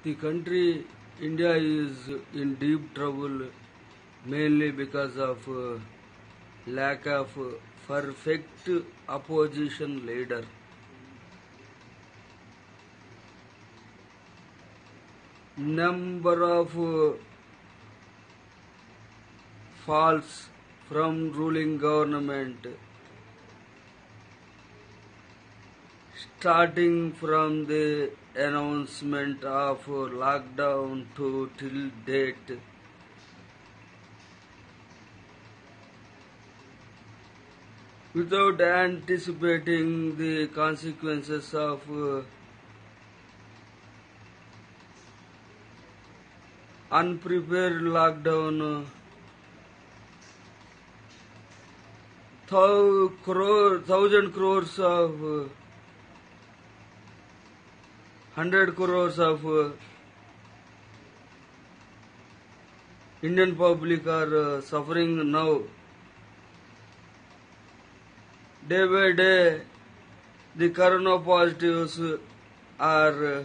The country India is in deep trouble mainly because of lack of perfect opposition leader. Number of faults from ruling government, starting from the announcement of lockdown to till date. Without anticipating the consequences of unprepared lockdown, thousand crores of 100 crores of Indian public are suffering now. Day by day, the corona positives are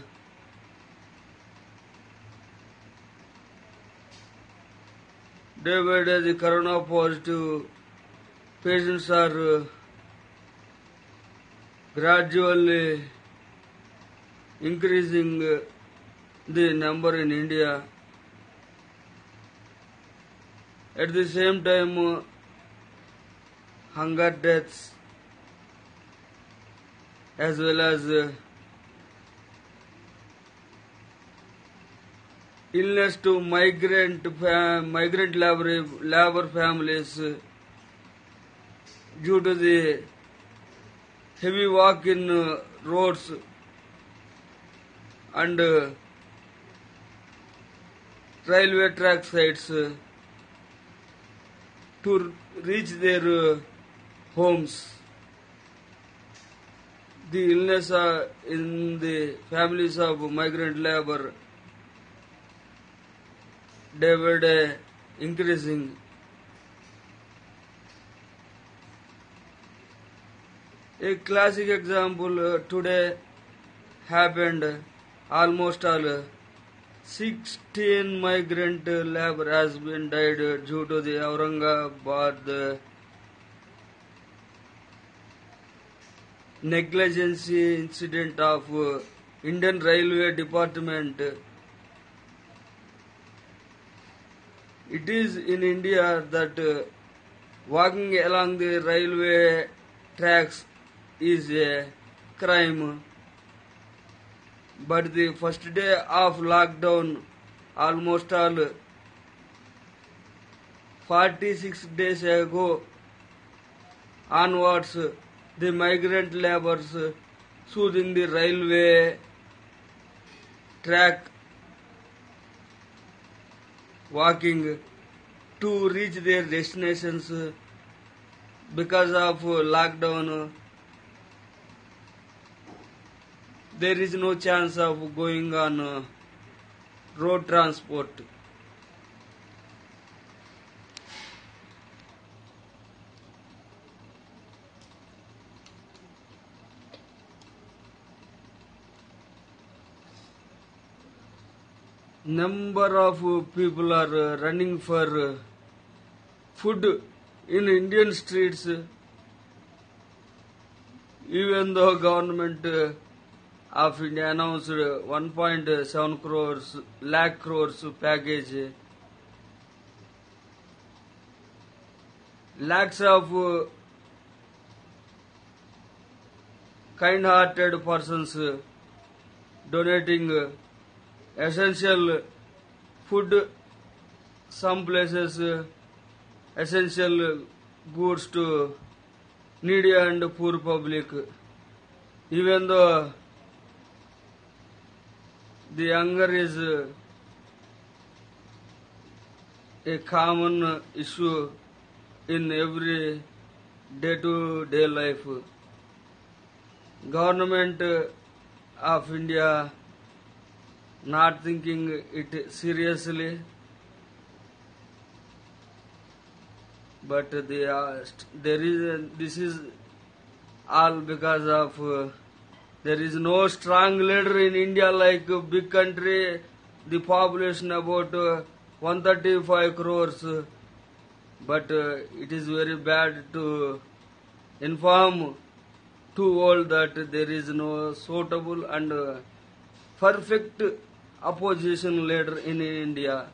day by day the corona positive patients are gradually increasing the number in India. At the same time, hunger deaths as well as illness to migrant labor families due to the heavy walk in roads and railway track sites to reach their homes. The illness in the families of migrant labor day by day increasing. A classic example today happened. Almost all 16 migrant labor has been died due to the Aurangabad negligence incident of Indian Railway Department. It is in India that walking along the railway tracks is a crime. But the first day of lockdown, almost all 46 days ago onwards, the migrant laborers using the railway track walking to reach their destinations. Because of lockdown, there is no chance of going on road transport. Number of people are running for food in Indian streets, even though government of India announced 1.7 lakh crores package. Lakhs of kind-hearted persons donating essential food, some places essential goods to needy and poor public. Even though the hunger is a common issue in every day-to-day life, government of India not thinking it seriously, but this is all because of there is no strong leader in India like a big country the population about 135 crores, but it is very bad to inform to all that there is no suitable and perfect opposition leader in India.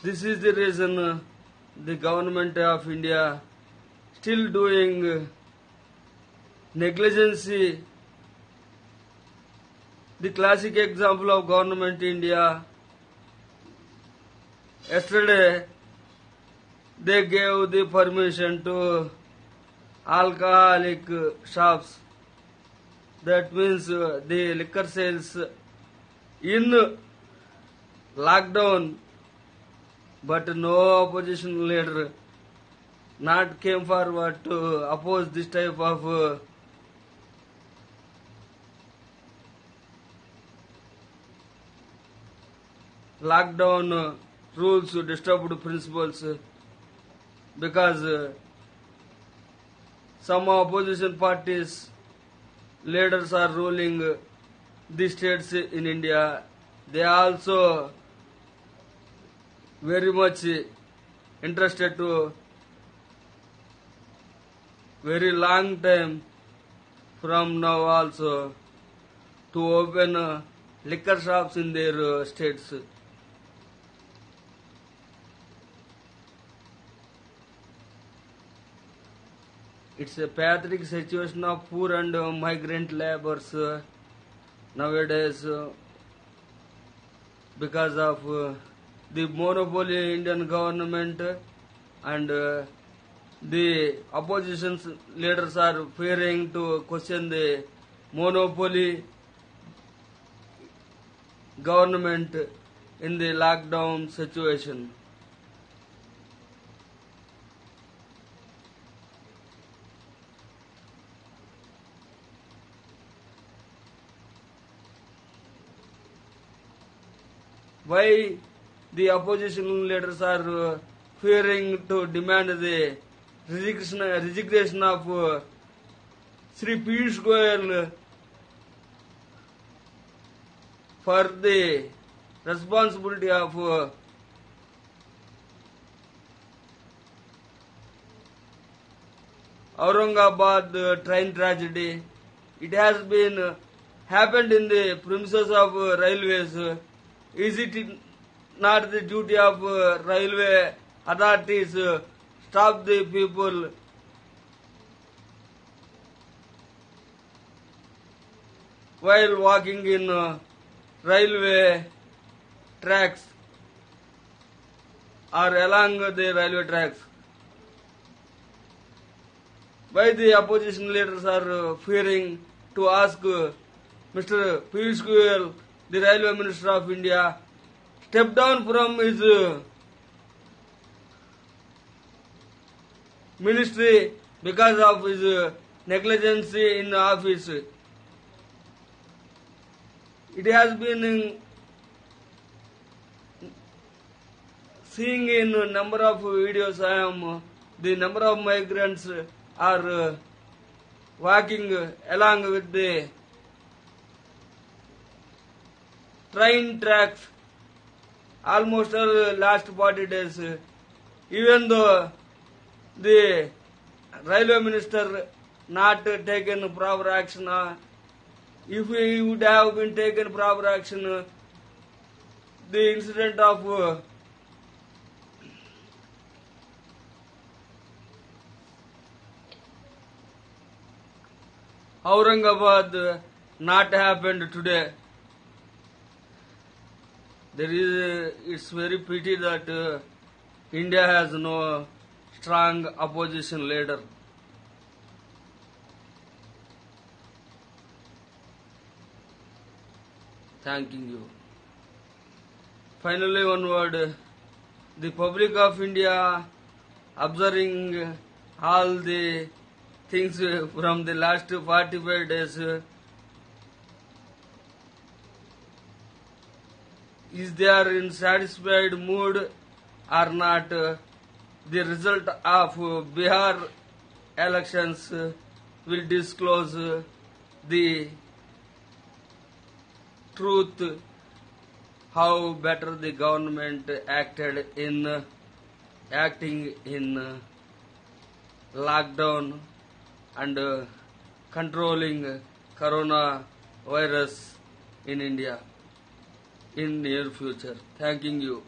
This is the reason the government of India still doing negligence. The classic example of government India, yesterday they gave the permission to alcoholic shops. That means the liquor sales in lockdown, but no opposition leader not came forward to oppose this type of lockdown rules, disturbed principles, because some opposition parties leaders are ruling the states in India. They are also very much interested to very long time from now also to open liquor shops in their states. It's a pathetic situation of poor and migrant laborers nowadays because of the monopoly Indian government, and the opposition leaders are fearing to question the monopoly government in the lockdown situation. Why the opposition leaders are fearing to demand the resignation of Sri Piyush Goyal for the responsibility of Aurangabad train tragedy. It has been happened in the premises of railways. Is it not the duty of railway authorities stop the people while walking in railway tracks or along the railway tracks? Why the opposition leaders are fearing to ask Mr. Piyush Goyal, the Railway Minister of India, step down from his ministry because of his negligence in office? It has been seeing in a number of videos, the number of migrants are walking along with the train tracks almost last 40 days. Even though the railway minister not taken proper action, if he would have been taken proper action, the incident of Aurangabad not happened today. It's very pity that India has no strong opposition leader. Thanking you. Finally, one word. The public of India, observing all the things from the last 45 days, is they are in satisfied mood or not? The result of Bihar elections will disclose the truth how better the government acting in lockdown and controlling coronavirus in India in near future. Thanking you.